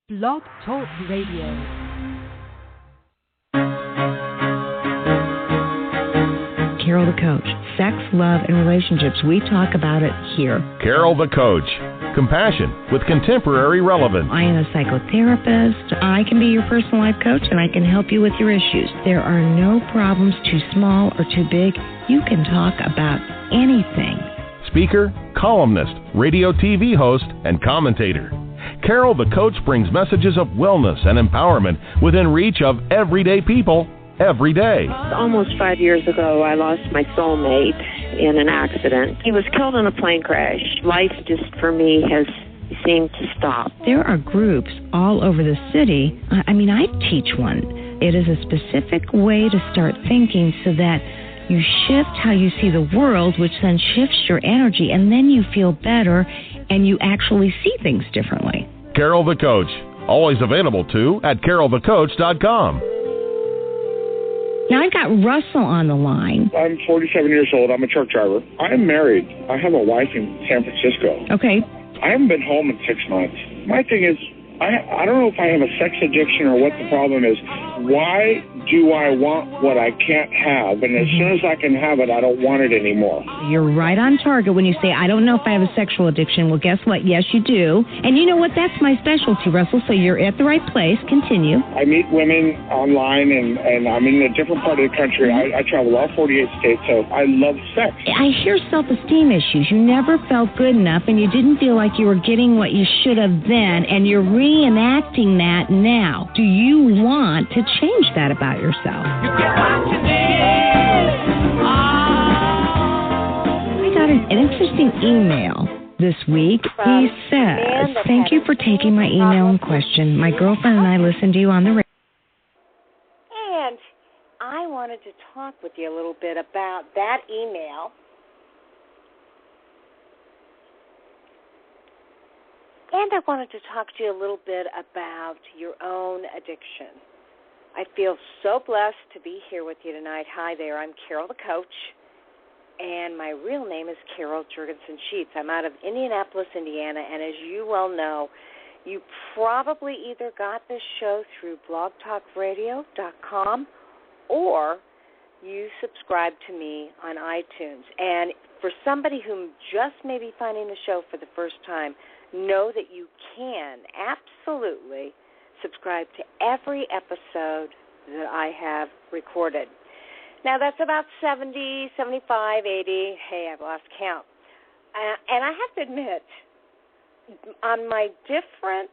Blog Talk Radio. Carol the Coach. Sex, love, and relationships. We talk about it here. Carol the Coach. Compassion with contemporary relevance. I am a psychotherapist. I can be your personal life coach, and I can help you with your issues. There are no problems too small or too big. You can talk about anything. Speaker, columnist, radio TV host, and commentator. Carol the Coach brings messages of wellness and empowerment within reach of everyday people every day. Almost 5 years ago, I lost my soulmate in an accident. He was killed in a plane crash. Life just, for me, has seemed to stop. There are groups all over the city. I teach one. It is a specific way to start thinking so that you shift how you see the world, which then shifts your energy, and then you feel better and you actually see things differently. Carol the Coach. Always available, too, at carolthecoach.com. Now, I've got Russell on the line. I'm 47 years old. I'm a truck driver. I am married. I have a wife in San Francisco. Okay. I haven't been home in 6 months. My thing is, I don't know if I have a sex addiction or what the problem is. Why do I want what I can't have? And as soon as I can have it, I don't want it anymore. You're right on target when you say, I don't know if I have a sexual addiction. Well, guess what? Yes, you do. And you know what? That's my specialty, Russell, so you're at the right place. Continue. I meet women online, and I'm in a different part of the country. I travel all 48 states, so I love sex. I hear self-esteem issues. You never felt good enough, and you didn't feel like you were getting what you should have then, and you're reenacting that now. Do you want to change that about yourself? I got an interesting email this week. He says, thank you for taking my email in question. My girlfriend and I listened to you on the radio. And I wanted to talk with you a little bit about that email. And I wanted to talk to you a little bit about your own addiction. I feel so blessed to be here with you tonight. Hi there, I'm Carol the Coach, and my real name is Carol Jurgensen-Sheets. I'm out of Indianapolis, Indiana, and as you well know, you probably either got this show through blogtalkradio.com or you subscribe to me on iTunes. And for somebody who just may be finding the show for the first time, know that you can absolutely subscribe to every episode that I have recorded. Now, that's about 70, 75, 80. Hey, I've lost count. And I have to admit, on my different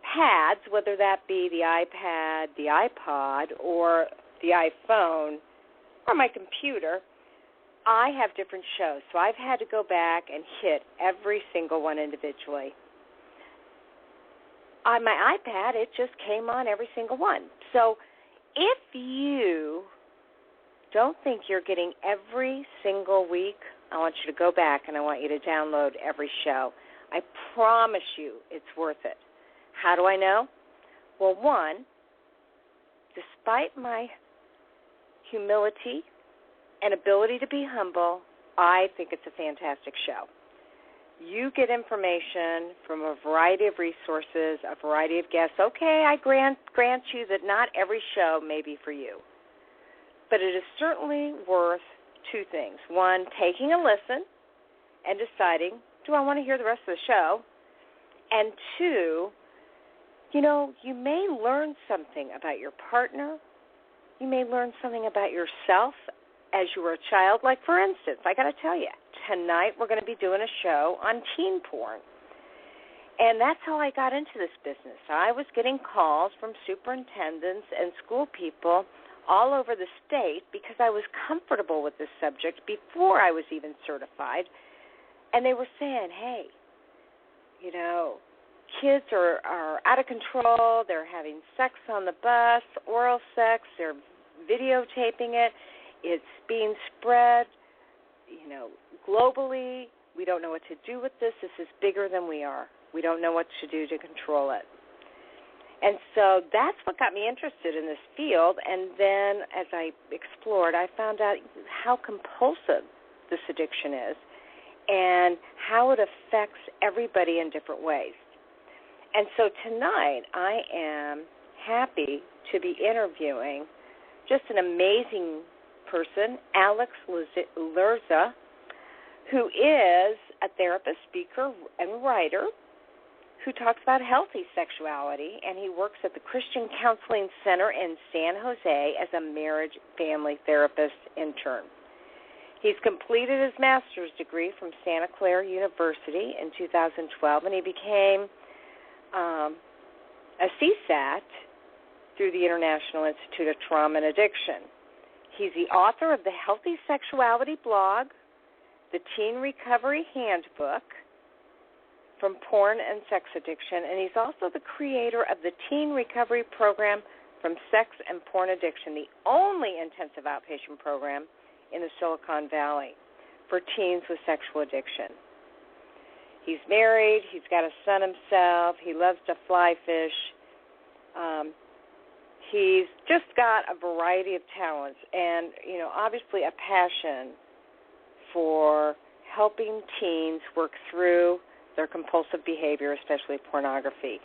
pads, whether that be the iPad, the iPod, or the iPhone, or my computer, I have different shows. So I've had to go back and hit every single one individually. On my iPad, it just came on every single one. So if you don't think you're getting every single week, I want you to go back and I want you to download every show. I promise you it's worth it. How do I know? Well, one, despite my humility and ability to be humble, I think it's a fantastic show. You get information from a variety of resources, a variety of guests. Okay, I grant you that not every show may be for you. But it is certainly worth two things. One, taking a listen and deciding, do I want to hear the rest of the show? And two, you may learn something about your partner. You may learn something about yourself as you were a child. Like, for instance, I got to tell you, tonight we're going to be doing a show on teen porn. And that's how I got into this business. I was getting calls from superintendents and school people all over the state because I was comfortable with this subject before I was even certified. And they were saying, hey, kids are out of control. They're having sex on the bus, oral sex. They're videotaping it. It's being spread, globally. We don't know what to do with this. This is bigger than we are. We don't know what to do to control it. And so that's what got me interested in this field. And then as I explored, I found out how compulsive this addiction is and how it affects everybody in different ways. And so tonight I am happy to be interviewing just an amazing person, Alex Lerza, who is a therapist, speaker, and writer who talks about healthy sexuality, and he works at the Christian Counseling Center in San Jose as a marriage family therapist intern. He's completed his master's degree from Santa Clara University in 2012, and he became a CSAT through the International Institute of Trauma and Addiction. He's the author of the Healthy Sexuality blog, the Teen Recovery Handbook, From Porn and Sex Addiction, and he's also the creator of the Teen Recovery Program From Sex and Porn Addiction, the only intensive outpatient program in the Silicon Valley for teens with sexual addiction. He's married. He's got a son himself. He loves to fly fish. He's just got a variety of talents and, obviously a passion for helping teens work through their compulsive behavior, especially pornography.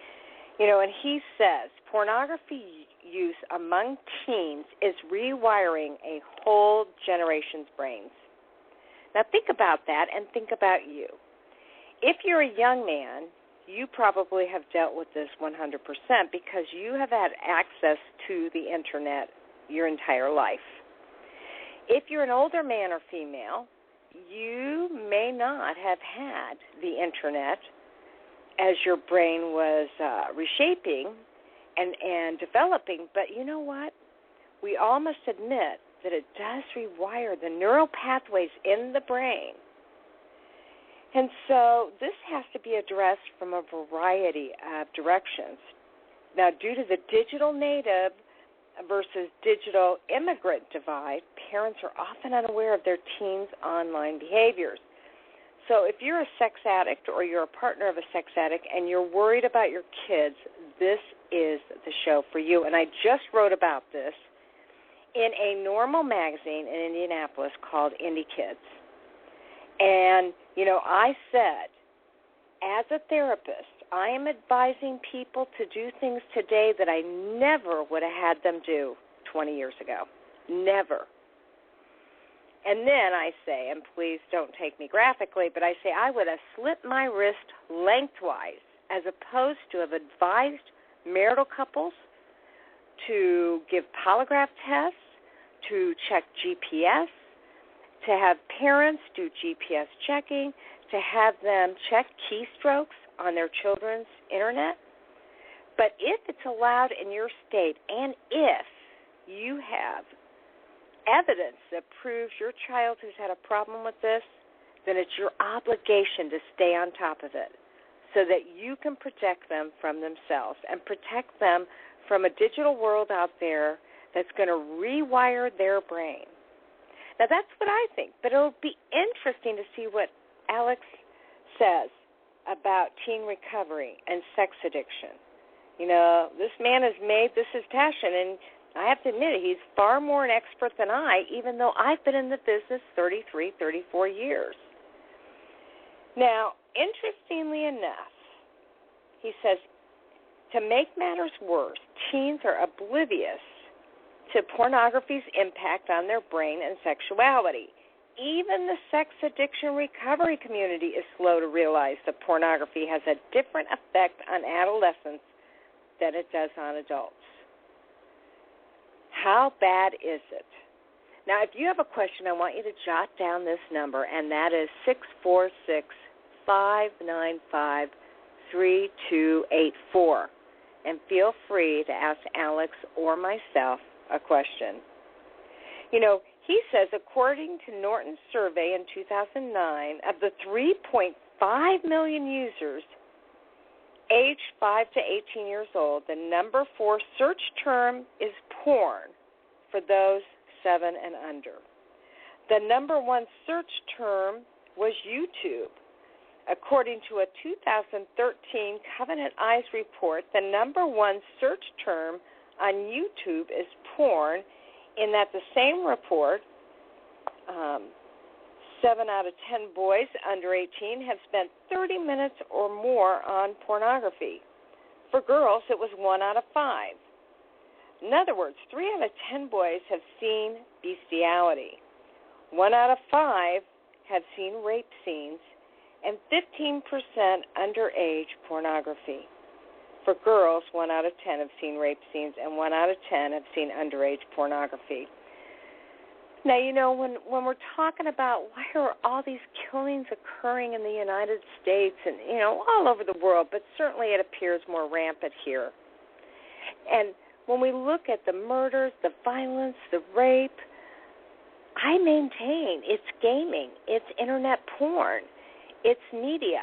And he says pornography use among teens is rewiring a whole generation's brains. Now think about that and think about you. If you're a young man, you probably have dealt with this 100% because you have had access to the Internet your entire life. If you're an older man or female, you may not have had the Internet as your brain was reshaping and developing, but you know what? We all must admit that it does rewire the neural pathways in the brain. And so this has to be addressed from a variety of directions. Now, due to the digital native versus digital immigrant divide, parents are often unaware of their teens' online behaviors. So if you're a sex addict or you're a partner of a sex addict and you're worried about your kids, this is the show for you. And I just wrote about this in a normal magazine in Indianapolis called Indie Kids. And, I said, as a therapist, I am advising people to do things today that I never would have had them do 20 years ago. Never. And then I say, and please don't take me graphically, but I say I would have slit my wrist lengthwise as opposed to have advised marital couples to give polygraph tests, to check GPS, to have parents do GPS checking, to have them check keystrokes on their children's Internet. But if it's allowed in your state and if you have evidence that proves your child has had a problem with this, then it's your obligation to stay on top of it so that you can protect them from themselves and protect them from a digital world out there that's going to rewire their brain. Now, that's what I think, but it'll be interesting to see what Alex says about teen recovery and sex addiction. This man has made this his passion, and I have to admit it, he's far more an expert than I, even though I've been in the business 33, 34 years. Now, interestingly enough, he says, to make matters worse, teens are oblivious to pornography's impact on their brain and sexuality. Even the sex addiction recovery community is slow to realize that pornography has a different effect on adolescents than it does on adults. How bad is it? Now, if you have a question, I want you to jot down this number, and that is 646-595-3284. And feel free to ask Alex or myself a question. He says, according to Norton's survey in 2009, of the 3.5 million users aged 5 to 18 years old, the number 4 search term is porn for those 7 and under. The number 1 search term was YouTube. According to a 2013 Covenant Eyes report, the number 1 search term on YouTube is porn, in that the same report, 7 out of 10 boys under 18 have spent 30 minutes or more on pornography. For girls, it was 1 out of 5. In other words, 3 out of 10 boys have seen bestiality. 1 out of 5 have seen rape scenes, and 15% underage pornography. For girls, 1 out of 10 have seen rape scenes, and 1 out of 10 have seen underage pornography. Now, you know, when we're talking about why are all these killings occurring in the United States and, you know, all over the world, but certainly it appears more rampant here. And when we look at the murders, the violence, the rape, I maintain it's gaming, it's internet porn, it's media.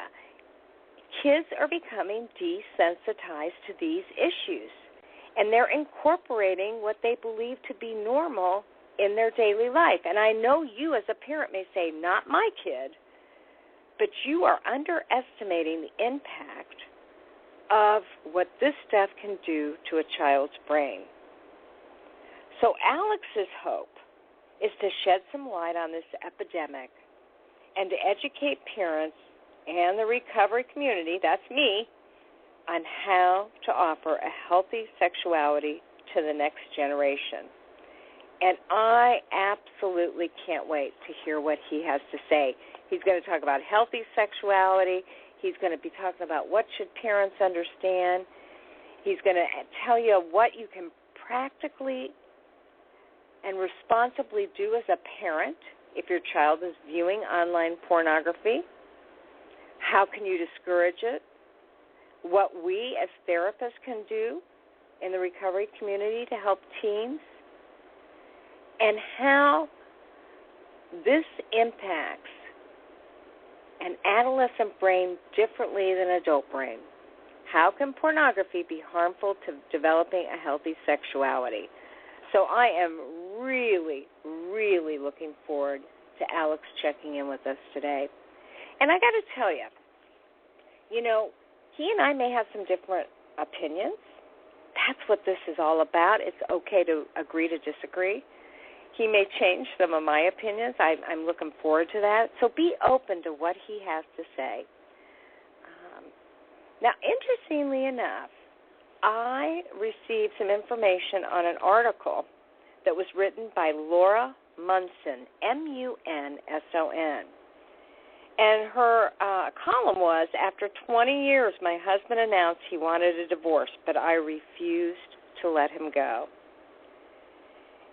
Kids are becoming desensitized to these issues, and they're incorporating what they believe to be normal in their daily life. And I know you as a parent may say, not my kid, but you are underestimating the impact of what this stuff can do to a child's brain. So Alex's hope is to shed some light on this epidemic and to educate parents and the recovery community, that's me, on how to offer a healthy sexuality to the next generation. And I absolutely can't wait to hear what he has to say. He's going to talk about healthy sexuality. He's going to be talking about what should parents understand. He's going to tell you what you can practically and responsibly do as a parent if your child is viewing online pornography. How can you discourage it? What we as therapists can do in the recovery community to help teens, and how this impacts an adolescent brain differently than an adult brain. How can pornography be harmful to developing a healthy sexuality? So I am really, really looking forward to Alex checking in with us today. And I got to tell you, you know, he and I may have some different opinions. That's what this is all about. It's okay to agree to disagree. He may change some of my opinions. I'm looking forward to that. So be open to what he has to say. Now, interestingly enough, I received some information on an article that was written by Laura Munson, M-U-N-S-O-N. And her column was, after 20 years, my husband announced he wanted a divorce, but I refused to let him go.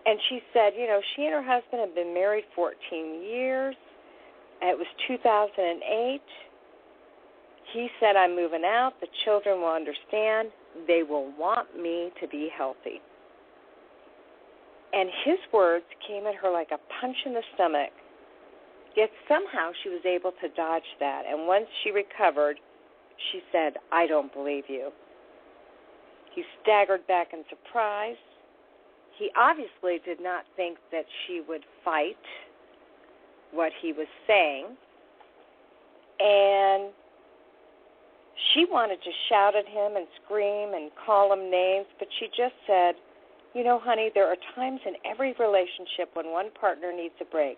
And she said, you know, she and her husband had been married 14 years. It was 2008. He said, I'm moving out. The children will understand. They will want me to be healthy. And his words came at her like a punch in the stomach. Yet somehow she was able to dodge that. And once she recovered, she said, I don't believe you. He staggered back in surprise. He obviously did not think that she would fight what he was saying. And she wanted to shout at him and scream and call him names, but she just said, you know, honey, there are times in every relationship when one partner needs a break.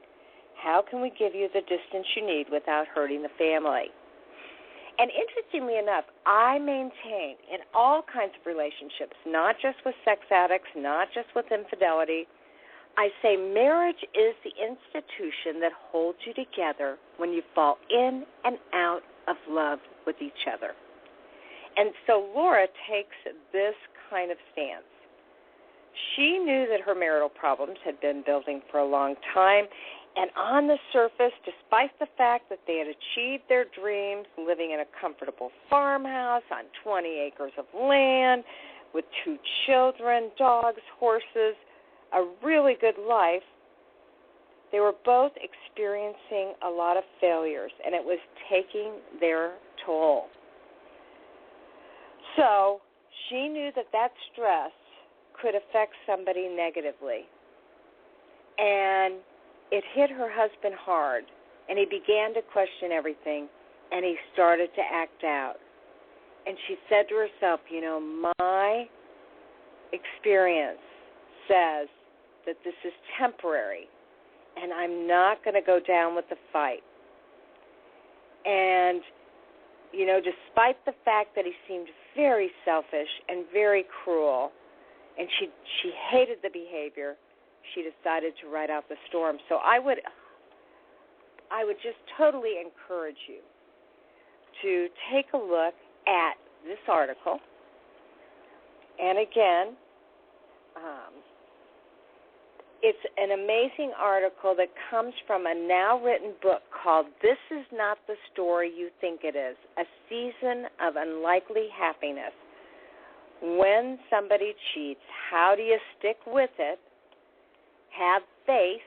How can we give you the distance you need without hurting the family? And interestingly enough, I maintain in all kinds of relationships, not just with sex addicts, not just with infidelity, I say marriage is the institution that holds you together when you fall in and out of love with each other. And so Laura takes this kind of stance. She knew that her marital problems had been building for a long time, and on the surface, despite the fact that they had achieved their dreams, living in a comfortable farmhouse on 20 acres of land, with 2 children, dogs, horses, a really good life, they were both experiencing a lot of failures, and it was taking their toll. So she knew that that stress could affect somebody negatively. And it hit her husband hard, and he began to question everything, and he started to act out. And she said to herself, you know, my experience says that this is temporary, and I'm not going to go down with the fight. And despite the fact that he seemed very selfish and very cruel, and she hated the behavior, she decided to ride out the storm. So I would just totally encourage you to take a look at this article. And again, it's an amazing article that comes from a now-written book called This Is Not the Story You Think It Is, A Season of Unlikely Happiness. When somebody cheats, how do you stick with it, have faith,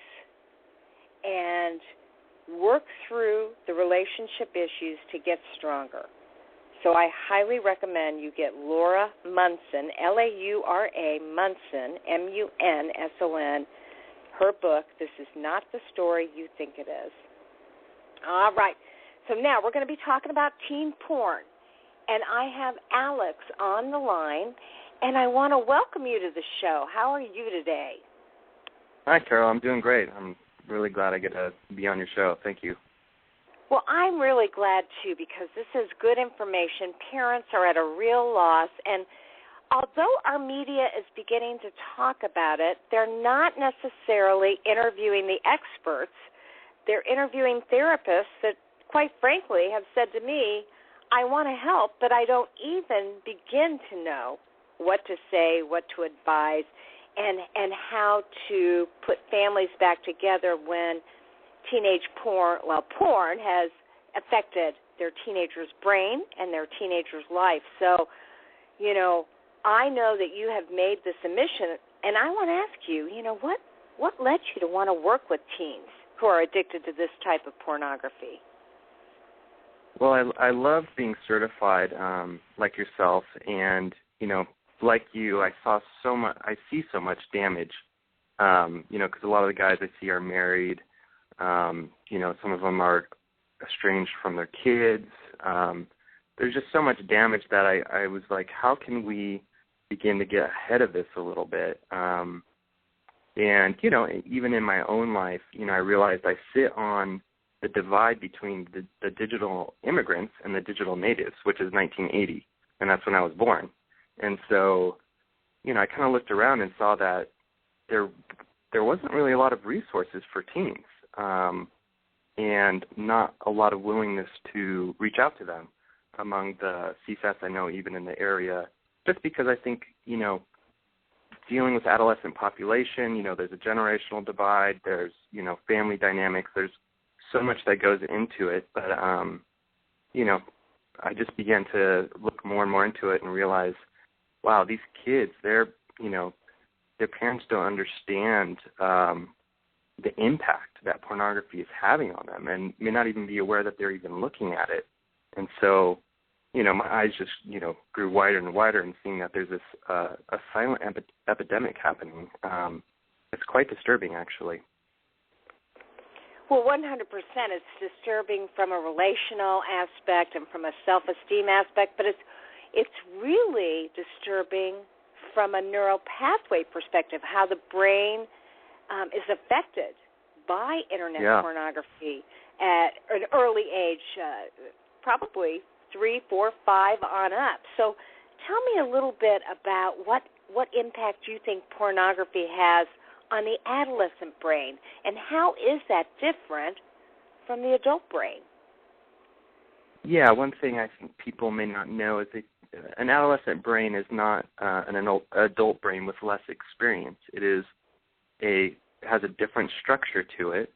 and work through the relationship issues to get stronger? So I highly recommend you get Laura Munson, Laura Munson, Munson, her book, This Is Not the Story You Think It Is. All right. So now we're going to be talking about teen porn. And I have Alex on the line, and I want to welcome you to the show. How are you today? Hi, Carol. I'm doing great. I'm really glad I get to be on your show. Thank you. Well, I'm really glad, too, because this is good information. Parents are at a real loss, and although our media is beginning to talk about it, they're not necessarily interviewing the experts. They're interviewing therapists that, quite frankly, have said to me, I want to help, but I don't even begin to know what to say, what to advise, and how to put families back together when teenage porn has affected their teenager's brain and their teenager's life. So, I know that you have made the submission, and I want to ask you, what led you to want to work with teens who are addicted to this type of pornography? Well, I love being certified like yourself, and, like you, I see so much damage, because a lot of the guys I see are married. Some of them are estranged from their kids. There's just so much damage that I was like, how can we begin to get ahead of this a little bit? And, even in my own life, I realized I sit on the divide between the digital immigrants and the digital natives, which is 1980, and that's when I was born. And so, I kind of looked around and saw that there wasn't really a lot of resources for teens, and not a lot of willingness to reach out to them among the CSATs I know, even in the area, just because I think, dealing with adolescent population, there's a generational divide, there's, family dynamics, there's so much that goes into it, but, I just began to look more and more into it and realize, wow, these kids, their parents don't understand the impact that pornography is having on them and may not even be aware that they're even looking at it. And so, my eyes just, grew wider and wider and seeing that there's this a silent epidemic happening. It's quite disturbing, actually. Well, 100% it's disturbing from a relational aspect and from a self-esteem aspect, but it's really disturbing from a neural pathway perspective, how the brain is affected by internet pornography at an early age, probably 3, 4, 5 on up. So tell me a little bit about what impact you think pornography has on the adolescent brain, and how is that different from the adult brain? Yeah, one thing I think people may not know is that an adolescent brain is not an adult brain with less experience. It has a different structure to it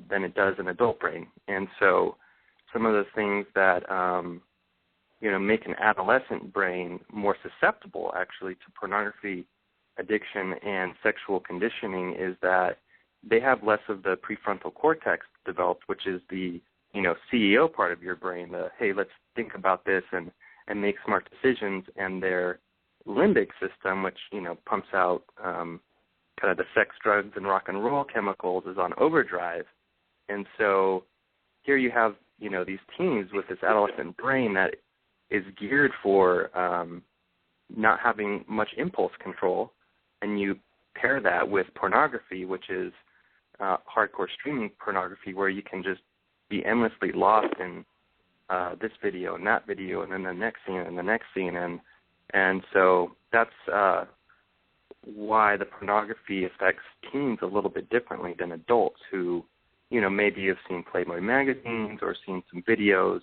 than it does an adult brain. And so some of the things that make an adolescent brain more susceptible actually to pornography addiction and sexual conditioning is that they have less of the prefrontal cortex developed, which is the CEO part of your brain, the hey, let's think about this and make smart decisions, and their limbic system, which pumps out kind of the sex, drugs, and rock and roll chemicals, is on overdrive. And so here you have these teens with this adolescent brain that is geared for not having much impulse control, and you pair that with pornography, which is hardcore streaming pornography, where you can just be endlessly lost in this video and that video, and then the next scene and the next scene, and so that's why the pornography affects teens a little bit differently than adults who, maybe have seen Playboy magazines or seen some videos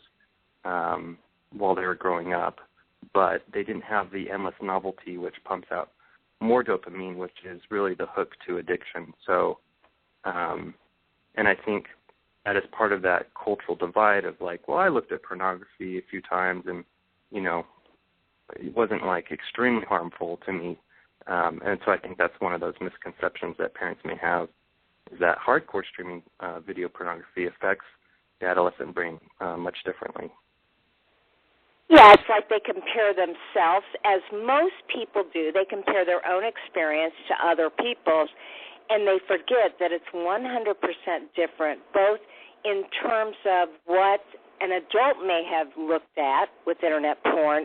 while they were growing up, but they didn't have the endless novelty which pumps out more dopamine, which is really the hook to addiction. So, and I think that is part of that cultural divide of like, well, I looked at pornography a few times and, it wasn't like extremely harmful to me. And so I think that's one of those misconceptions that parents may have, is that hardcore streaming video pornography affects the adolescent brain much differently. Yeah, it's like they compare themselves, as most people do. They compare their own experience to other people's, and they forget that it's 100% different, both in terms of what an adult may have looked at with Internet porn,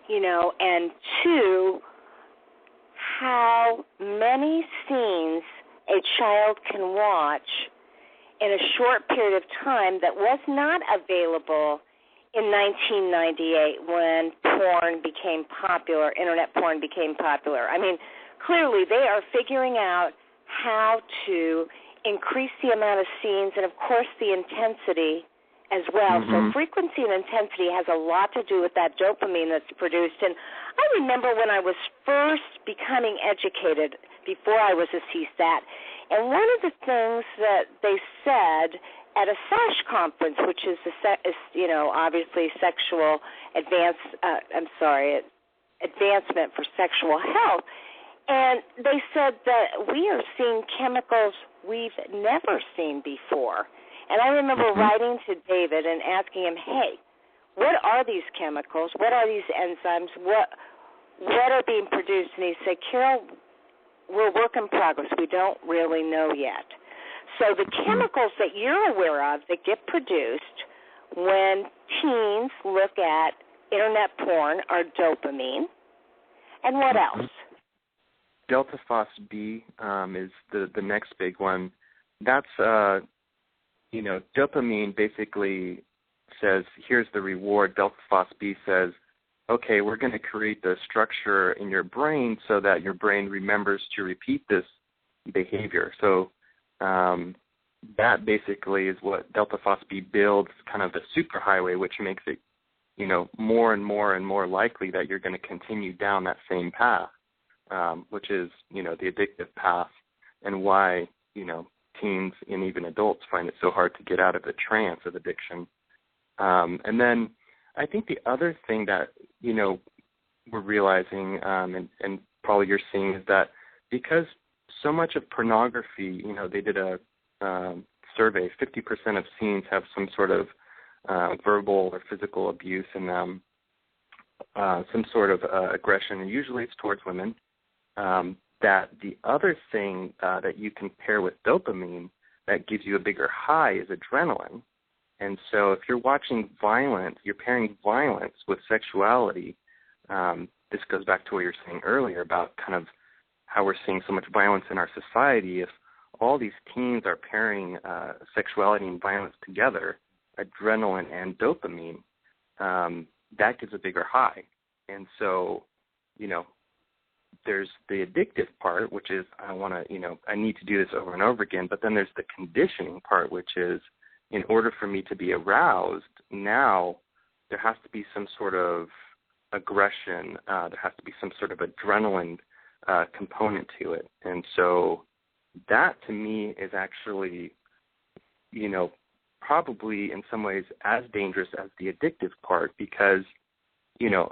and two, how many scenes a child can watch in a short period of time that was not available in 1998 when porn became popular, Internet porn became popular. I mean, clearly they are figuring out how to increase the amount of scenes and, of course, the intensity as well. So frequency and intensity has a lot to do with that dopamine that's produced. And I remember when I was first becoming educated, before I was a CSAT, and one of the things that they said at a SASH conference, which is obviously sexual advancement for sexual health, and they said that we are seeing chemicals we've never seen before. And I remember writing to David and asking him, hey, what are these chemicals? What are these enzymes? What are being produced? And he said, Carol, we're a work in progress. We don't really know yet. So the chemicals that you're aware of that get produced when teens look at Internet porn are dopamine. And what else? Delta Phos B is the next big one. That's dopamine basically says, here's the reward. Delta Phos B says, okay, we're going to create the structure in your brain so that your brain remembers to repeat this behavior. So that basically is what Delta Phos B builds, kind of the superhighway, which makes it, more and more and more likely that you're going to continue down that same path, which is, the addictive path, and why, teens and even adults find it so hard to get out of the trance of addiction. And then I think the other thing that, we're realizing and probably you're seeing is that because so much of pornography, they did a survey, 50% of scenes have some sort of verbal or physical abuse in them, some sort of aggression, and usually it's towards women. That the other thing that you can pair with dopamine that gives you a bigger high is adrenaline. And so if you're watching violence, you're pairing violence with sexuality. This goes back to what you were saying earlier about kind of how we're seeing so much violence in our society. If all these teens are pairing sexuality and violence together, adrenaline and dopamine, that gives a bigger high. And so, there's the addictive part, which is I need to do this over and over again. But then there's the conditioning part, which is in order for me to be aroused, now there has to be some sort of aggression. There has to be some sort of adrenaline component to it. And so that to me is actually, probably in some ways as dangerous as the addictive part, because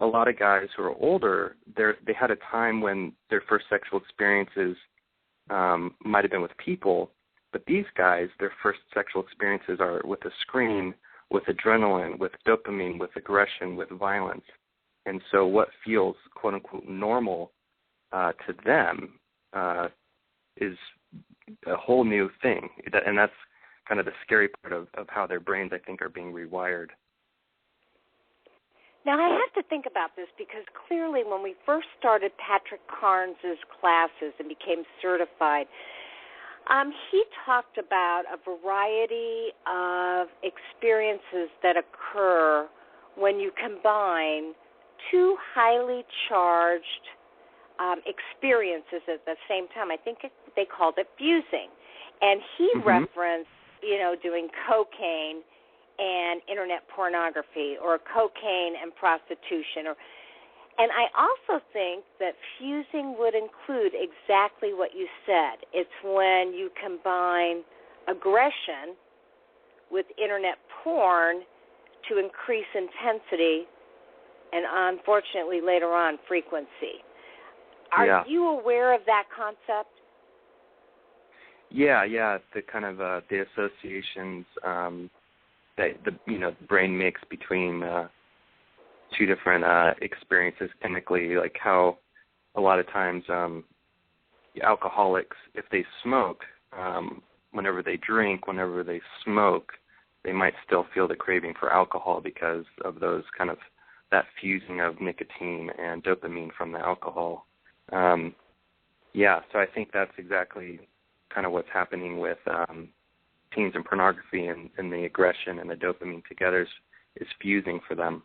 a lot of guys who are older, they had a time when their first sexual experiences might have been with people, but these guys, their first sexual experiences are with a screen, with adrenaline, with dopamine, with aggression, with violence. And so what feels, quote-unquote, normal to them is a whole new thing. And that's kind of the scary part of how their brains, I think, are being rewired. Now, I have to think about this because clearly when we first started Patrick Carnes' classes and became certified, He talked about a variety of experiences that occur when you combine two highly charged experiences at the same time. I think they called it fusing. And he referenced, doing cocaine and internet pornography, or cocaine and prostitution. And I also think that fusing would include exactly what you said. It's when you combine aggression with internet porn to increase intensity and, unfortunately, later on, frequency. Are you aware of that concept? Yeah, the kind of the associations that the brain makes between two different experiences chemically, like how a lot of times alcoholics, if they smoke, whenever they drink, whenever they smoke, they might still feel the craving for alcohol because of those kind of that fusing of nicotine and dopamine from the alcohol. So I think that's exactly kind of what's happening with teens and pornography, and the aggression and the dopamine together is fusing for them.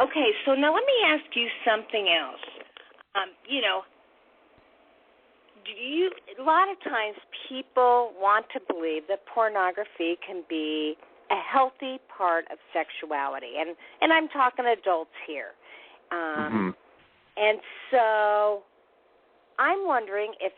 Okay, so now let me ask you something else. A lot of times people want to believe that pornography can be a healthy part of sexuality, and I'm talking adults here. And so I'm wondering if,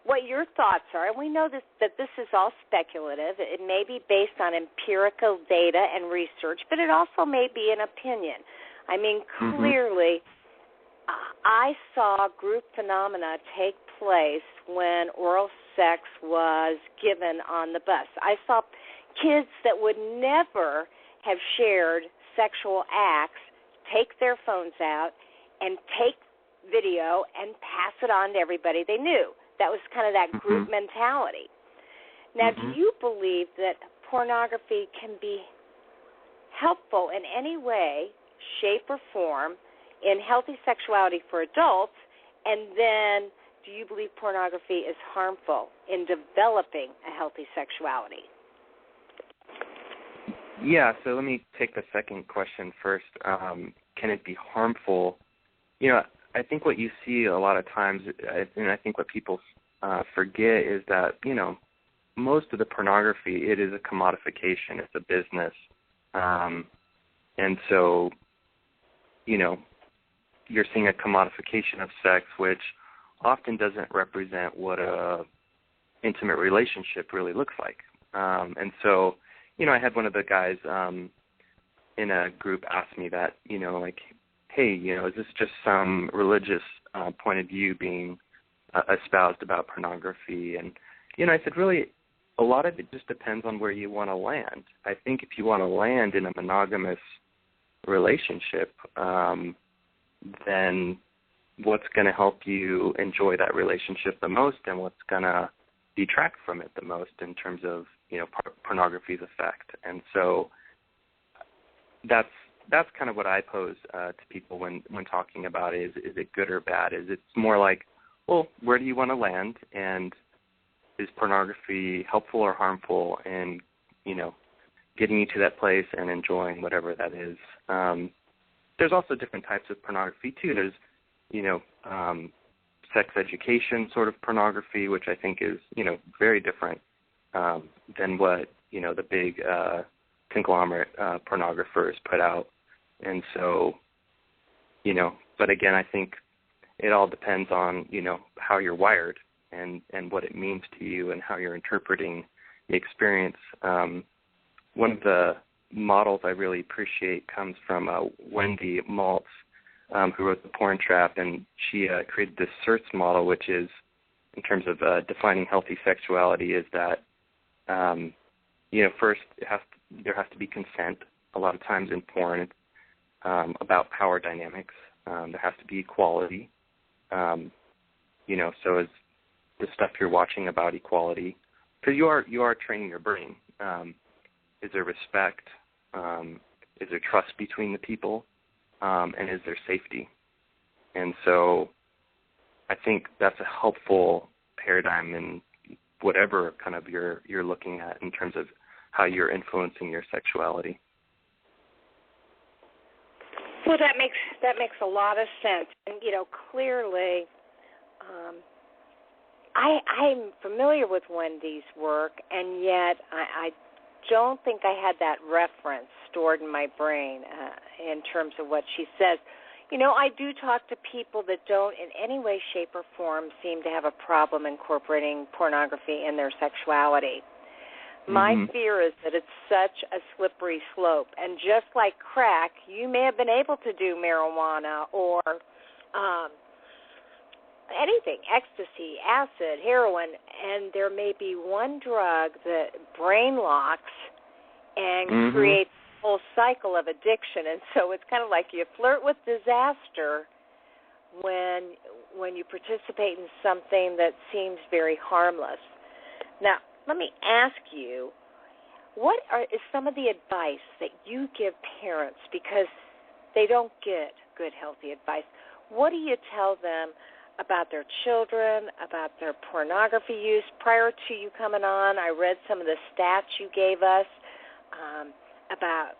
what your thoughts are, and we know that this is all speculative. It may be based on empirical data and research, but it also may be an opinion. I mean, clearly, I saw group phenomena take place when oral sex was given on the bus. I saw kids that would never have shared sexual acts take their phones out and take video and pass it on to everybody they knew. That was kind of that group mentality. Now, do you believe that pornography can be helpful in any way, shape, or form in healthy sexuality for adults? And then do you believe pornography is harmful in developing a healthy sexuality? Yeah, so let me take the second question first. Can it be harmful? I think what you see a lot of times, and I think what people forget, is that, most of the pornography, it is a commodification. It's a business. And so, you're seeing a commodification of sex, which often doesn't represent what a intimate relationship really looks like. And so, I had one of the guys in a group ask me that, hey, is this just some religious point of view being espoused about pornography? And, I said, really, a lot of it just depends on where you want to land. I think if you want to land in a monogamous relationship, then what's going to help you enjoy that relationship the most, and what's going to detract from it the most in terms of, pornography's effect. And so that's kind of what I pose to people when talking about it. Is it good or bad? It's more like, well, where do you want to land, and is pornography helpful or harmful in, getting you to that place and enjoying whatever that is? There's also different types of pornography too. There's, sex education sort of pornography, which I think is, very different than what, the big conglomerate pornographers put out. And so, but again, I think it all depends on, how you're wired and what it means to you and how you're interpreting the experience. One of the models I really appreciate comes from Wendy Maltz, who wrote The Porn Trap, and she created this CERTS model, which is, in terms of defining healthy sexuality, is that, first there has to be consent. A lot of times in porn, it's about power dynamics. There has to be equality. So is the stuff you're watching about equality? Because you are training your brain. Is there respect? Is there trust between the people? And is there safety? And so, I think that's a helpful paradigm in whatever kind of you're looking at in terms of how you're influencing your sexuality. Well, that makes a lot of sense, and clearly, I'm familiar with Wendy's work, and yet I don't think I had that reference stored in my brain in terms of what she says. I do talk to people that don't in any way, shape, or form seem to have a problem incorporating pornography in their sexuality. My fear is that it's such a slippery slope. And just like crack, you may have been able to do marijuana or anything, ecstasy, acid, heroin, and there may be one drug that brain locks and creates a whole cycle of addiction. And so it's kind of like you flirt with disaster when you participate in something that seems very harmless. Now, let me ask you, what is some of the advice that you give parents because they don't get good, healthy advice? What do you tell them about their children, about their pornography use? Prior to you coming on, I read some of the stats you gave us about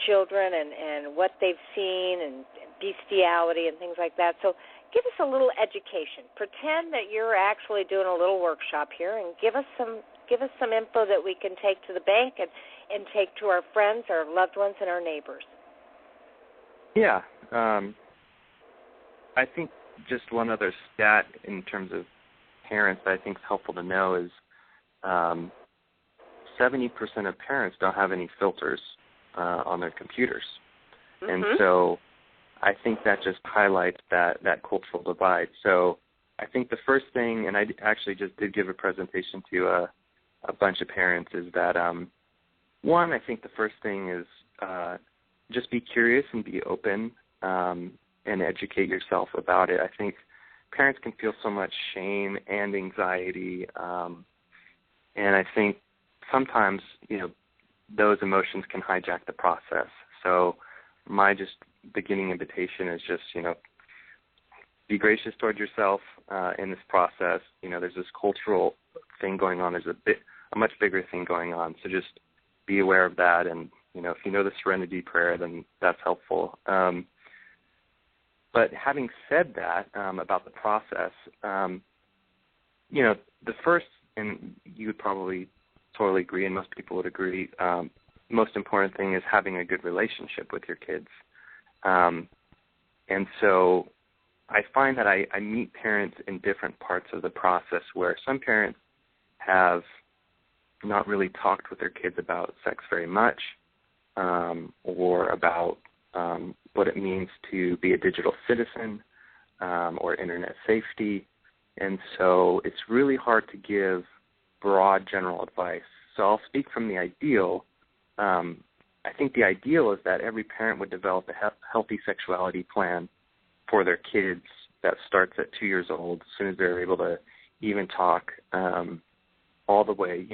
children and what they've seen and bestiality and things like that. So give us a little education. Pretend that you're actually doing a little workshop here, and give us some info that we can take to the bank and take to our friends, our loved ones, and our neighbors. Yeah. I think just one other stat in terms of parents that I think is helpful to know is 70% of parents don't have any filters on their computers. And so I think that just highlights that cultural divide. So I think the first thing, and I actually just did give a presentation to a bunch of parents, is that, one, I think the first thing is just be curious and be open and educate yourself about it. I think parents can feel so much shame and anxiety, and I think sometimes, those emotions can hijack the process. So my just beginning invitation is just, be gracious toward yourself in this process. There's this cultural thing going on. There's a much bigger thing going on. So just be aware of that. And, if you know the Serenity Prayer, then that's helpful. But having said that about the process, the first, and you would probably totally agree, and most people would agree, most important thing is having a good relationship with your kids. And so I find that I meet parents in different parts of the process where some parents have not really talked with their kids about sex very much, or about what it means to be a digital citizen, or internet safety. And so it's really hard to give broad general advice. So I'll speak from the ideal. I think the ideal is that every parent would develop a healthy sexuality plan for their kids that starts at 2 years old, as soon as they're able to even talk, all the way,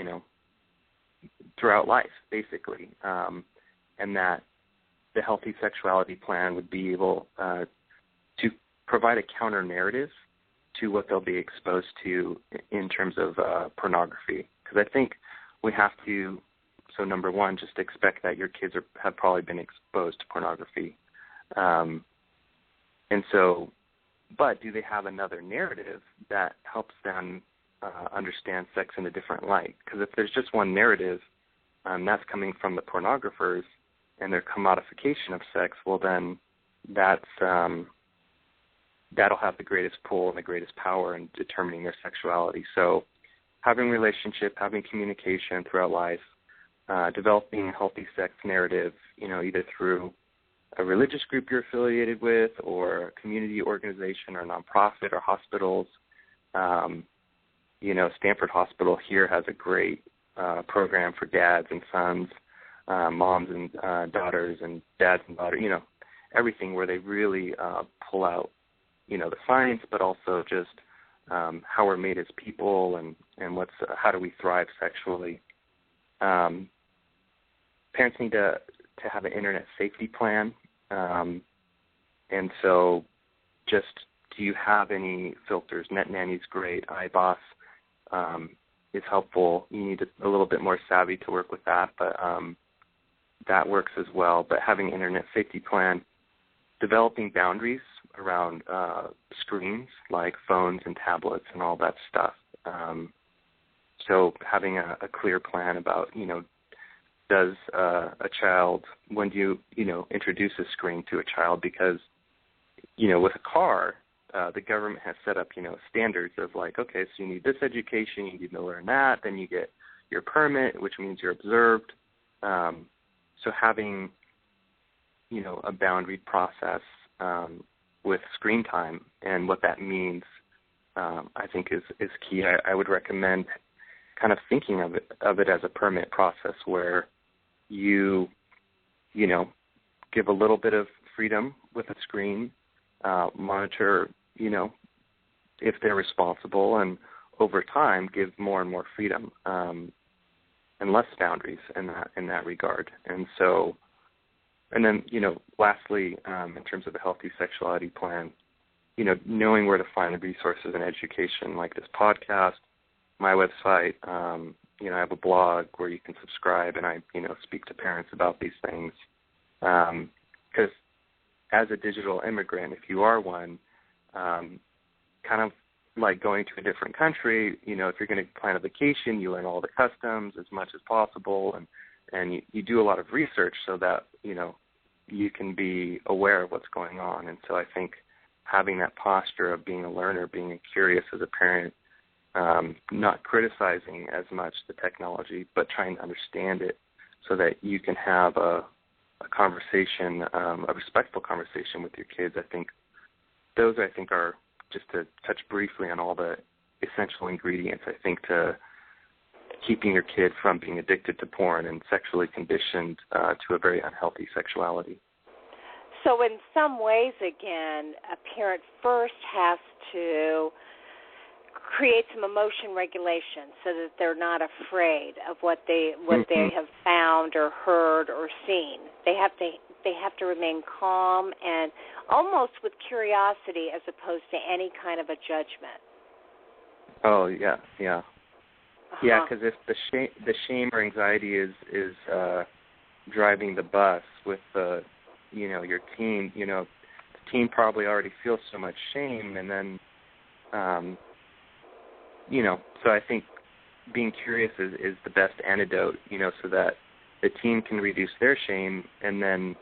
throughout life, basically. And that the healthy sexuality plan would be able to provide a counter-narrative to what they'll be exposed to in terms of pornography. Because I think we have to, so number one, just expect that your kids have probably been exposed to pornography. And so, but do they have another narrative that helps them understand sex in a different light? Because if there's just one narrative that's coming from the pornographers and their commodification of sex, well then that'll have the greatest pull and the greatest power in determining their sexuality. So having relationship, having communication throughout life, developing a healthy sex narrative, either through a religious group you're affiliated with or a community organization or nonprofit or hospitals. Stanford Hospital here has a great program for dads and sons, moms and daughters, and dads and daughters, everything, where they really pull out, the science, but also just how we're made as people and how do we thrive sexually. Parents need to have an internet safety plan, and so just do you have any filters? NetNanny's great. iBoss is helpful. You need a little bit more savvy to work with that, but that works as well. But having an internet safety plan, developing boundaries around screens like phones and tablets and all that stuff. So having a clear plan about, does a child, when do you, introduce a screen to a child? Because, with a car, the government has set up, standards of like, okay, so you need this education, you need to learn that, then you get your permit, which means you're observed. So having, a boundary process with screen time and what that means, I think is key. I would recommend kind of thinking of it as a permit process where you give a little bit of freedom with a screen, monitor, if they're responsible, and over time give more and more freedom and less boundaries in that regard. And then, lastly, in terms of a healthy sexuality plan, knowing where to find the resources and education like this podcast, my website, I have a blog where you can subscribe, and I, speak to parents about these things. Because as a digital immigrant, if you are one, kind of like going to a different country, if you're going to plan a vacation, you learn all the customs as much as possible, and you do a lot of research so that, you can be aware of what's going on. And so I think having that posture of being a learner, being curious as a parent, not criticizing as much the technology, but trying to understand it so that you can have a conversation, a respectful conversation with your kids. I think those, are, just to touch briefly on all the essential ingredients, I think, to keeping your kid from being addicted to porn and sexually conditioned to a very unhealthy sexuality. So in some ways, again, a parent first has to create some emotion regulation so that they're not afraid of what they have found or heard or seen. They have to remain calm and almost with curiosity as opposed to any kind of a judgment. Oh yeah. Yeah, because if the shame or anxiety is driving the bus with your teen, the teen probably already feels so much shame, and then so I think being curious is the best antidote, so that the teen can reduce their shame, and then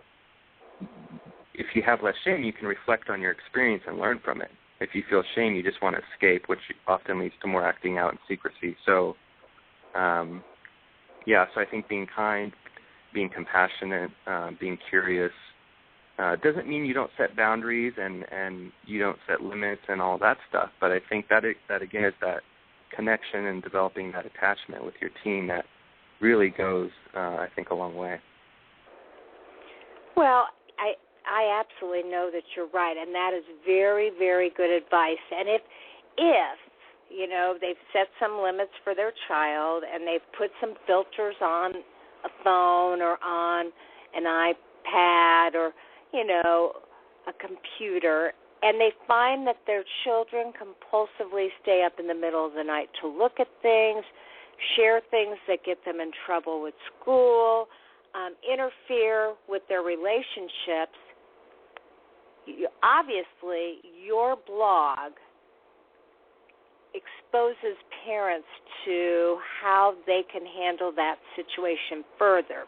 if you have less shame, you can reflect on your experience and learn from it. If you feel shame, you just want to escape, which often leads to more acting out and secrecy. So, so I think being kind, being compassionate, being curious doesn't mean you don't set boundaries and you don't set limits and all that stuff. But I think that again is that connection and developing that attachment with your teen that really goes, I think, a long way. Well, I absolutely know that you're right, and that is very, very good advice. And if they've set some limits for their child and they've put some filters on a phone or on an iPad or, a computer, and they find that their children compulsively stay up in the middle of the night to look at things, share things that get them in trouble with school, interfere with their relationships, obviously your blog exposes parents to how they can handle that situation further.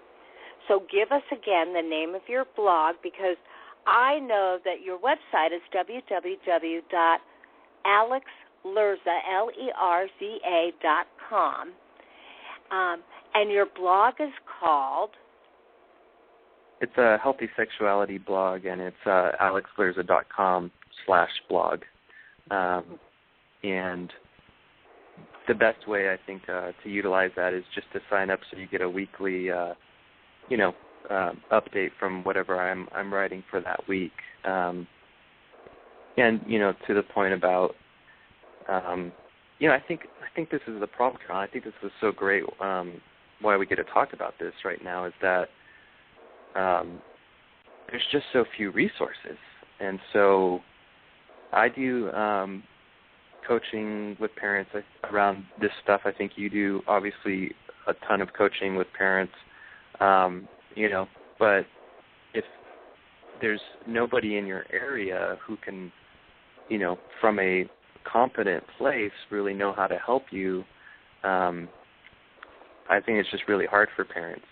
So give us again the name of your blog, because I know that your website is www.alexlerza.com, and your blog is called? It's a healthy sexuality blog, and it's alexlerza.com/blog. And the best way, I think, to utilize that is just to sign up so you get a weekly, update from whatever I'm writing for that week. And, to the point about, I think this is the problem, Carl. I think this was so great. Why we get to talk about this right now is that there's just so few resources. And so I do coaching with parents around this stuff. I think you do, obviously, a ton of coaching with parents, but if there's nobody in your area who can, from a competent place really know how to help you, I think it's just really hard for parents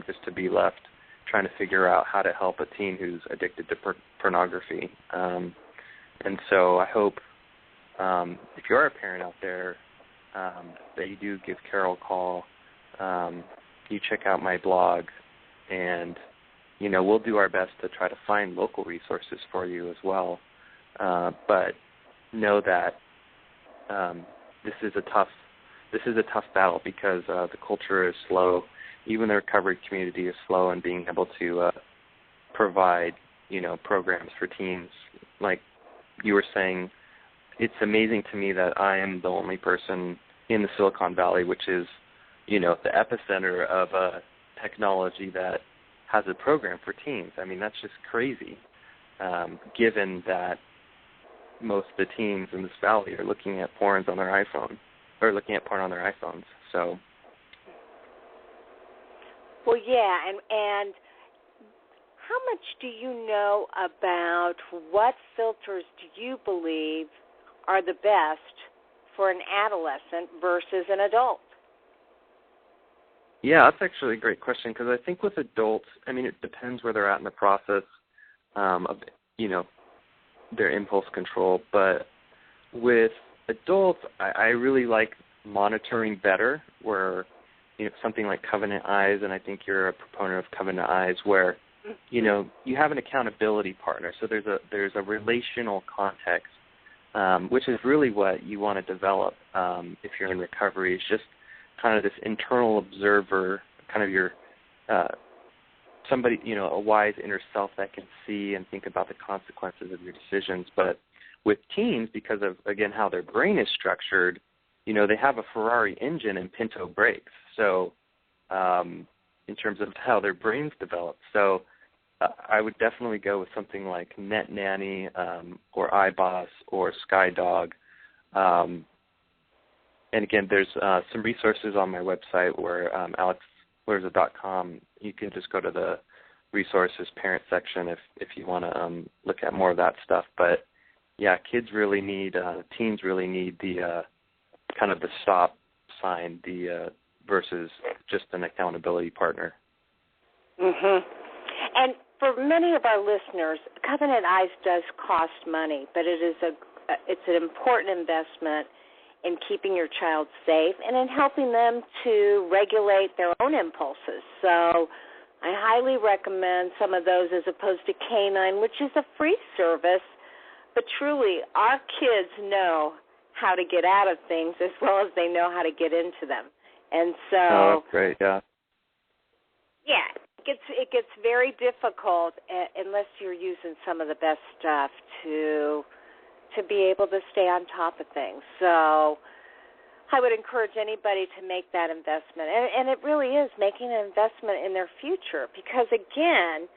just to be left trying to figure out how to help a teen who's addicted to pornography. And so I hope if you are a parent out there that you do give Carol a call, you check out my blog, and, we'll do our best to try to find local resources for you as well. But know that this is a tough battle because the culture is slow. Even the recovery community is slow in being able to provide, programs for teens. Like you were saying, it's amazing to me that I am the only person in the Silicon Valley, which is, the epicenter of technology that has a program for teens. I mean, that's just crazy, given that most of the teens in this valley are looking at porn on their iPhones. So. Well, yeah, and how much do you know about what filters do you believe are the best for an adolescent versus an adult? Yeah, that's actually a great question, because I think with adults, it depends where they're at in the process of, their impulse control. But with adults, I really like monitoring better, where, something like Covenant Eyes, and I think you're a proponent of Covenant Eyes, where, you have an accountability partner. So there's a relational context, which is really what you want to develop if you're in recovery. It's just kind of this internal observer, kind of your somebody, a wise inner self that can see and think about the consequences of your decisions. But with teens, because of, again, how their brain is structured, they have a Ferrari engine and Pinto brakes. So in terms of how their brains develop. So I would definitely go with something like Net Nanny or iBoss or SkyDog. And again, there's some resources on my website where alexlerza.com. You can just go to the resources parent section if you want to look at more of that stuff. But yeah, teens really need the kind of the stop sign, versus just an accountability partner. Mhm. And for many of our listeners, Covenant Eyes does cost money, but it's an important investment in keeping your child safe and in helping them to regulate their own impulses. So I highly recommend some of those as opposed to Canine, which is a free service. But truly, our kids know how to get out of things as well as they know how to get into them. And so, oh, that's great, yeah. Yeah, it gets very difficult unless you're using some of the best stuff to be able to stay on top of things. So I would encourage anybody to make that investment. And it really is making an investment in their future because, again,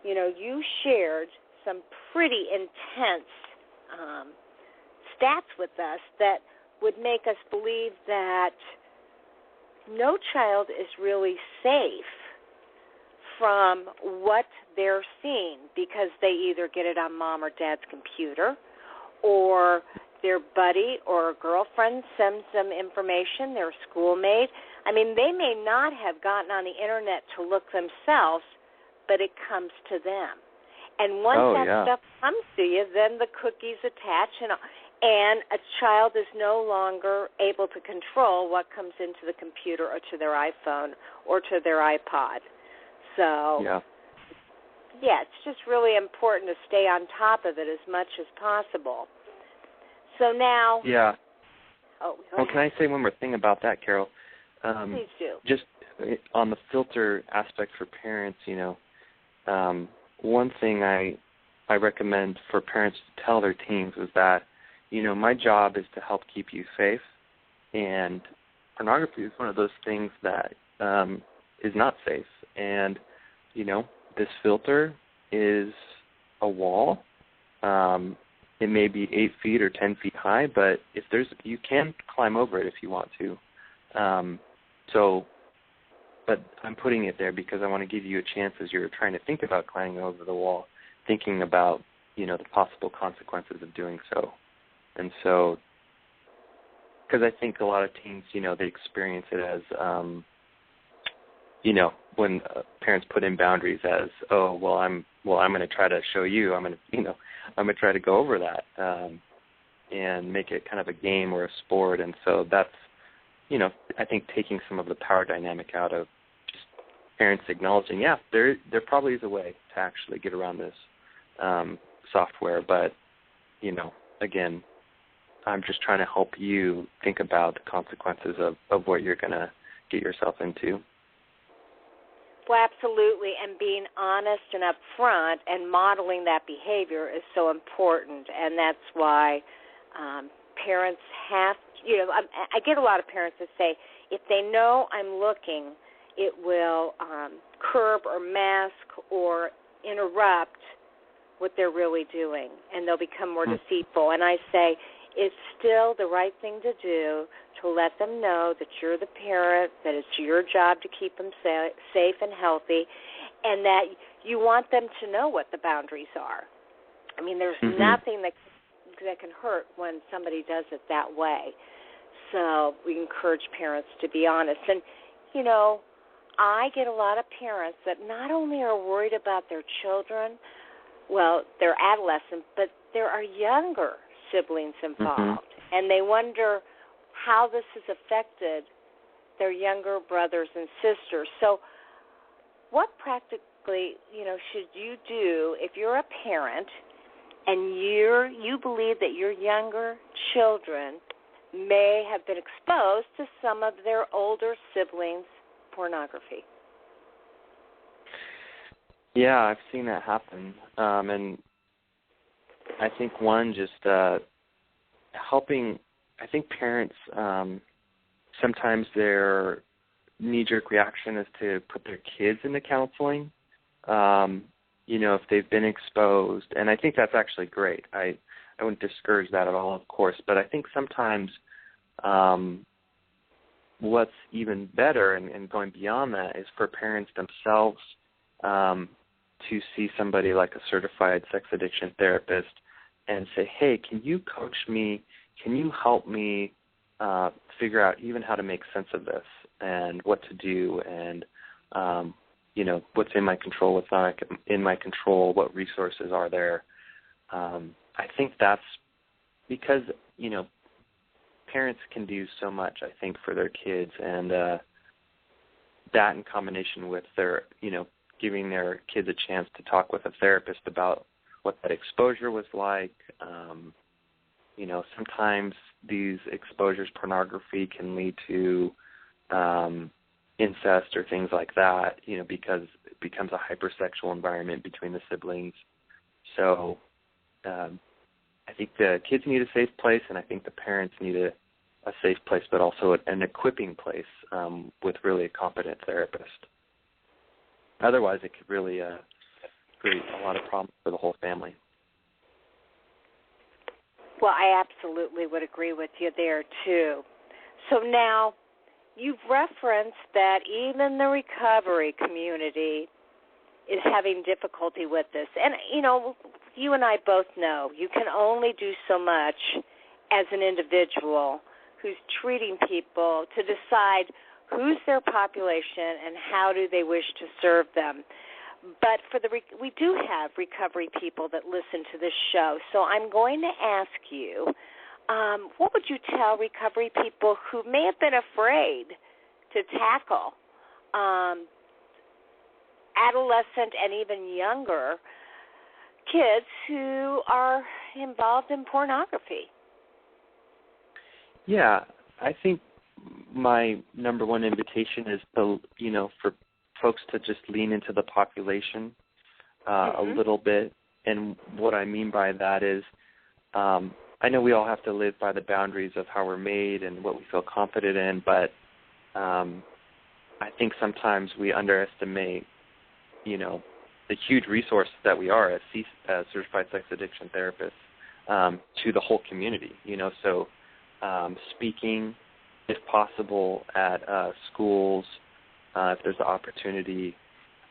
you shared some pretty intense stats with us that would make us believe that no child is really safe from what they're seeing because they either get it on mom or dad's computer or their buddy or girlfriend sends them information, their schoolmate. I mean, they may not have gotten on the Internet to look themselves, but it comes to them. And once stuff comes to you, then the cookies attach, and a child is no longer able to control what comes into the computer or to their iPhone or to their iPod. So, it's just really important to stay on top of it as much as possible. So now... Yeah. Can I say one more thing about that, Carol? Please do. Just on the filter aspect for parents, one thing I recommend for parents to tell their teens is that, my job is to help keep you safe, and pornography is one of those things that is not safe. And, this filter is a wall. It may be 8 feet or 10 feet high, but you can climb over it if you want to. But I'm putting it there because I want to give you a chance as you're trying to think about climbing over the wall, thinking about, the possible consequences of doing so. And so, because I think a lot of teens, they experience it as, when parents put in boundaries as, I'm going to try to show you, I'm going to try to go over that, and make it kind of a game or a sport. And so that's, I think taking some of the power dynamic out of just parents acknowledging, there probably is a way to actually get around this software, but, again, I'm just trying to help you think about the consequences of what you're going to get yourself into. Well, absolutely, and being honest and upfront and modeling that behavior is so important, and that's why parents have, I get a lot of parents that say, if they know I'm looking, it will curb or mask or interrupt what they're really doing, and they'll become more deceitful. And I say, it's still the right thing to do to let them know that you're the parent, that it's your job to keep them safe and healthy, and that you want them to know what the boundaries are. I mean, there's nothing that can hurt when somebody does it that way. So we encourage parents to be honest. And, I get a lot of parents that not only are worried about their children, they're adolescent, but there are younger siblings involved, and they wonder how this has affected their younger brothers and sisters. So what practically, should you do if you're a parent and you believe that your younger children may have been exposed to some of their older siblings' pornography? Yeah, I've seen that happen. And I think just helping, I think parents, sometimes their knee-jerk reaction is to put their kids into counseling, if they've been exposed. And I think that's actually great. I wouldn't discourage that at all, of course. But I think sometimes what's even better and going beyond that is for parents themselves to see somebody like a certified sex addiction therapist and say, hey, can you coach me? Can you help me figure out even how to make sense of this and what to do and, what's in my control, what's not in my control, what resources are there. I think that's because, parents can do so much, I think, for their kids, and that in combination with their, giving their kids a chance to talk with a therapist about what that exposure was like. Sometimes these exposures, pornography, can lead to incest or things like that, because it becomes a hypersexual environment between the siblings. So I think the kids need a safe place, and I think the parents need a safe place, but also an equipping place with really a competent therapist. Otherwise, it could really create a lot of problems for the whole family. Well, I absolutely would agree with you there, too. So now, you've referenced that even the recovery community is having difficulty with this. And, you and I both know you can only do so much as an individual who's treating people to decide who's their population and how do they wish to serve them. But we do have recovery people that listen to this show, so I'm going to ask you, what would you tell recovery people who may have been afraid to tackle adolescent and even younger kids who are involved in pornography? Yeah, I think my number one invitation is for folks to just lean into the population a little bit. And what I mean by that is I know we all have to live by the boundaries of how we're made and what we feel confident in, but I think sometimes we underestimate, the huge resource that we are as certified sex addiction therapists. to the whole community. So speaking, if possible, at schools, if there's an opportunity.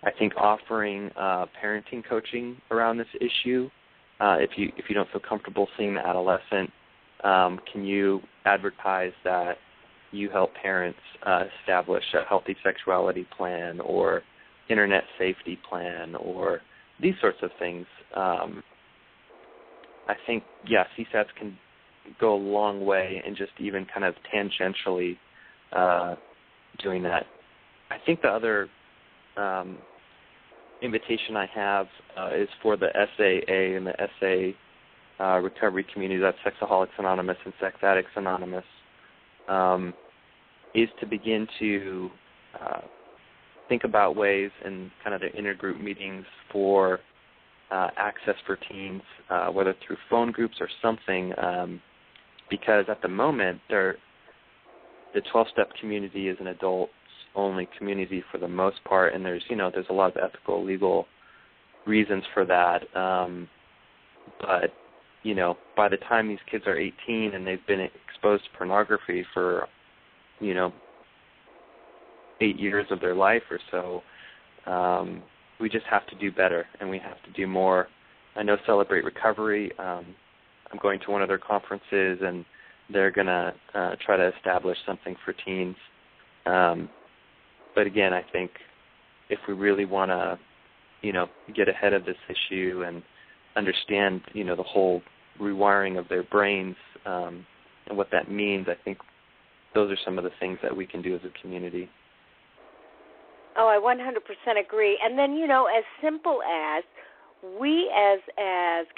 I think offering parenting coaching around this issue. If you don't feel comfortable seeing the adolescent, can you advertise that you help parents establish a healthy sexuality plan or internet safety plan or these sorts of things? I think, CSATs can go a long way in just even kind of tangentially doing that. I think the other invitation I have is for the SAA and the SA recovery community, that's Sexaholics Anonymous and Sex Addicts Anonymous, is to begin to think about ways in kind of the intergroup meetings for access for teens, whether through phone groups or something, because at the moment the 12-step community is an adults-only community for the most part, and there's a lot of ethical, legal reasons for that. But by the time these kids are 18 and they've been exposed to pornography for 8 years of their life or so, we just have to do better, and we have to do more. I know Celebrate Recovery, I'm going to one of their conferences, and they're going to try to establish something for teens. But again, I think if we really want to, get ahead of this issue and understand, the whole rewiring of their brains and what that means, I think those are some of the things that we can do as a community. Oh, I 100% agree. And then, as simple as we as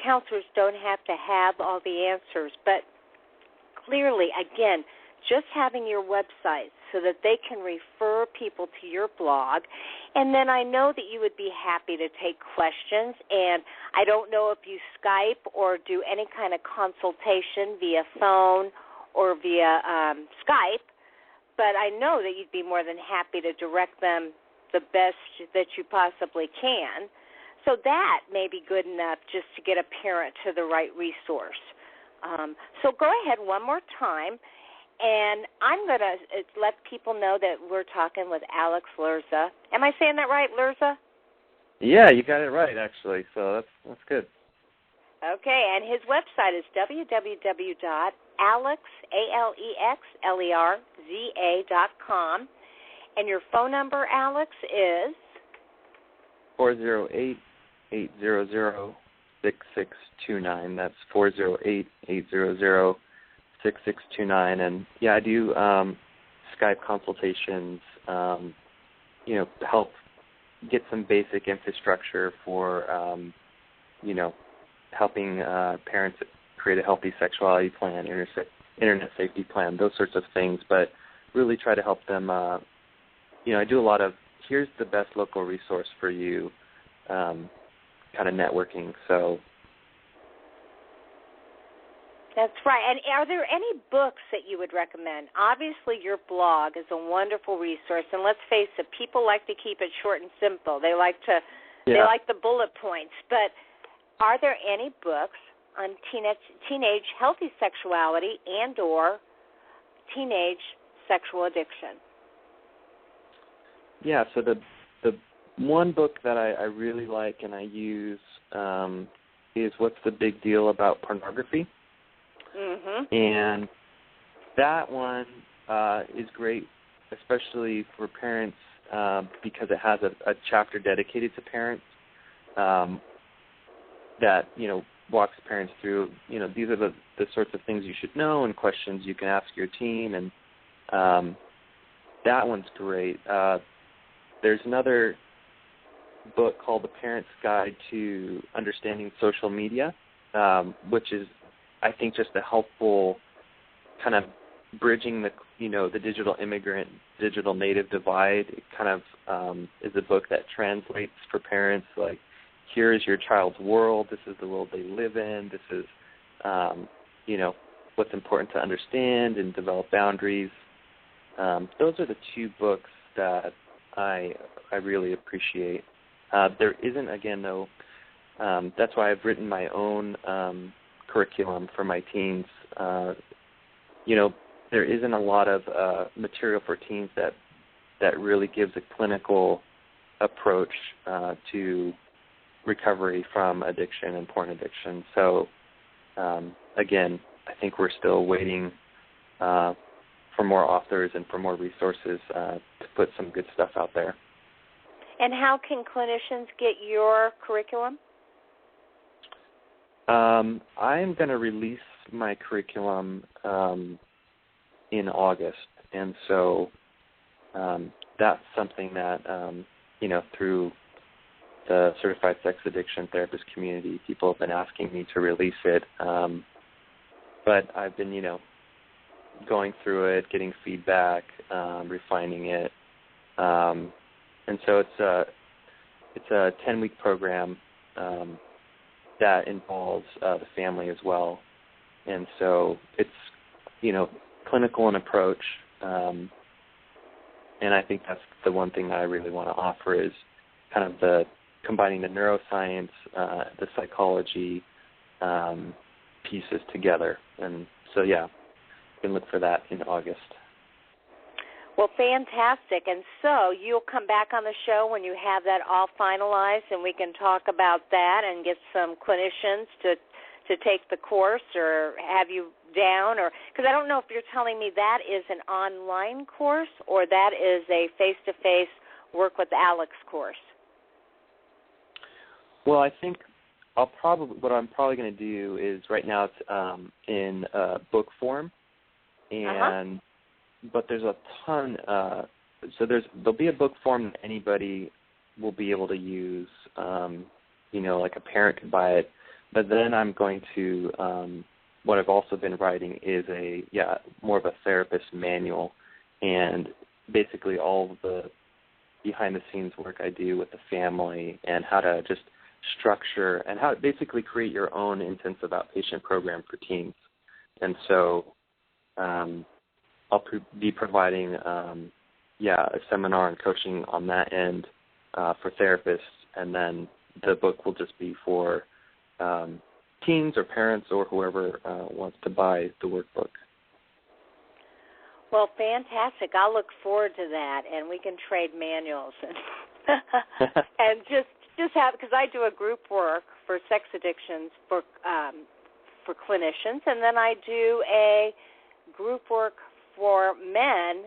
counselors don't have to have all the answers, but clearly, again, just having your website so that they can refer people to your blog. And then I know that you would be happy to take questions, and I don't know if you Skype or do any kind of consultation via phone or via Skype, but I know that you'd be more than happy to direct them the best that you possibly can. So that may be good enough just to get a parent to the right resource. So go ahead one more time, and I'm going to let people know that we're talking with Alex Lerza. Am I saying that right, Lerza? Yeah, you got it right, actually, so that's good. Okay, and his website is www.alexlerza.com. And your phone number, Alex, is? 408-800-6629. That's 408-800-6629. And, I do Skype consultations, to help get some basic infrastructure for, helping parents create a healthy sexuality plan, internet safety plan, those sorts of things, but really try to help them I do a lot of, here's the best local resource for you, kind of networking. So that's right. And are there any books that you would recommend? Obviously, your blog is a wonderful resource, and let's face it, people like to keep it short and simple. They like the bullet points. But are there any books on teenage healthy sexuality and/or teenage sexual addiction? Yeah, so the one book that I really like and I use is What's the Big Deal About Pornography? Mm-hmm. And that one is great, especially for parents, because it has a chapter dedicated to parents that, walks parents through, these are the sorts of things you should know and questions you can ask your teen, and that one's great. There's another book called The Parent's Guide to Understanding Social Media, which is, I think, just a helpful kind of bridging the digital immigrant, digital native divide. It kind of is a book that translates for parents, like, here is your child's world, this is the world they live in, this is, what's important to understand and develop boundaries. Those are the two books that I really appreciate. There isn't, again, though, that's why I've written my own curriculum for my teens. There isn't a lot of material for teens that really gives a clinical approach to recovery from addiction and porn addiction. So, again, I think we're still waiting for more authors and for more resources to put some good stuff out there. And how can clinicians get your curriculum? I'm going to release my curriculum in August, and so that's something that, through the Certified Sex Addiction Therapist community, people have been asking me to release it. But I've been, going through it, getting feedback, refining it. And so it's a 10-week program that involves the family as well. And so it's, clinical in approach. And I think that's the one thing that I really want to offer is kind of the combining the neuroscience, the psychology pieces together. And so, you can look for that in August. Well, fantastic. And so you'll come back on the show when you have that all finalized, and we can talk about that and get some clinicians to take the course or have you down, or because I don't know if you're telling me that is an online course or that is a face-to-face work with Alex course. Well, I think what I'm probably going to do is right now it's in book form, and but there's a ton. So there'll be a book form that anybody will be able to use. Like a parent could buy it. But then I'm going to, what I've also been writing is more of a therapist manual, and basically all of the behind-the-scenes work I do with the family and how to just structure and how to basically create your own intensive outpatient program for teens. And so I'll be providing, a seminar and coaching on that end for therapists, and then the book will just be for teens or parents or whoever wants to buy the workbook. Well, fantastic. I'll look forward to that, and we can trade manuals and just have, because I do a group work for sex addictions for clinicians, and then I do a group work for men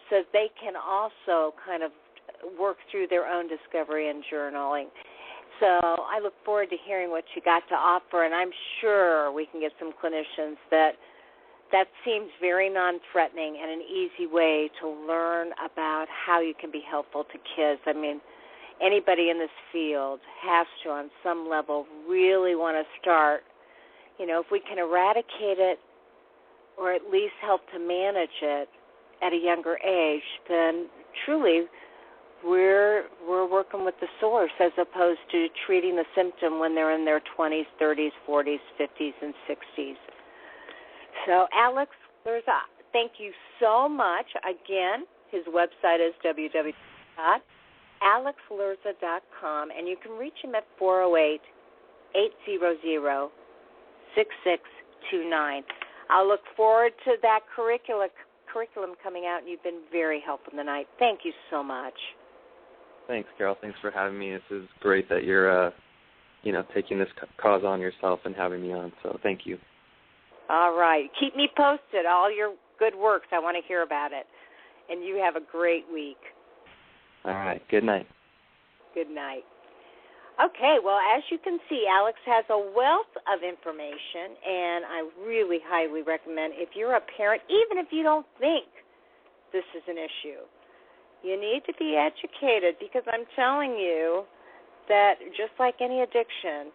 so they can also kind of work through their own discovery and journaling. So I look forward to hearing what you got to offer, and I'm sure we can get some clinicians that seems very non-threatening and an easy way to learn about how you can be helpful to kids. I mean, anybody in this field has to, on some level, really want to start. If we can eradicate it or at least help to manage it at a younger age, then truly we're working with the source as opposed to treating the symptom when they're in their 20s, 30s, 40s, 50s, and 60s. So, Alex Lerza, thank you so much. Again, his website is www.alexlerza.com, and you can reach him at 408-800-6629. I'll look forward to that curriculum coming out, and you've been very helpful tonight. Thank you so much. Thanks, Carol. Thanks for having me. This is great that you're, taking this cause on yourself and having me on. So thank you. All right. Keep me posted. All your good works. I want to hear about it. And you have a great week. All right. Good night. Good night. Okay. Well, as you can see, Alex has a wealth of information, and I really highly recommend if you're a parent, even if you don't think this is an issue, you need to be educated, because I'm telling you that just like any addiction,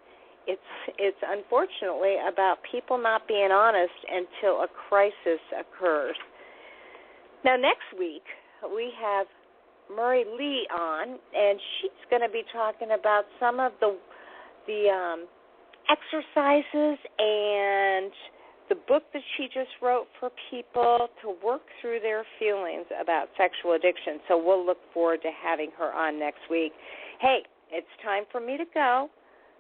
it's unfortunately about people not being honest until a crisis occurs. Now, next week, we have Murray Lee on, and she's going to be talking about some of the exercises and the book that she just wrote for people to work through their feelings about sexual addiction. So we'll look forward to having her on next week. Hey, it's time for me to go.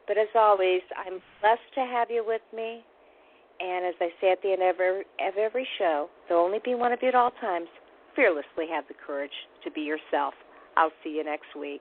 But as always, I'm blessed to have you with me. And as I say at the end of every show, there'll only be one of you at all times. Fearlessly have the courage to be yourself. I'll see you next week.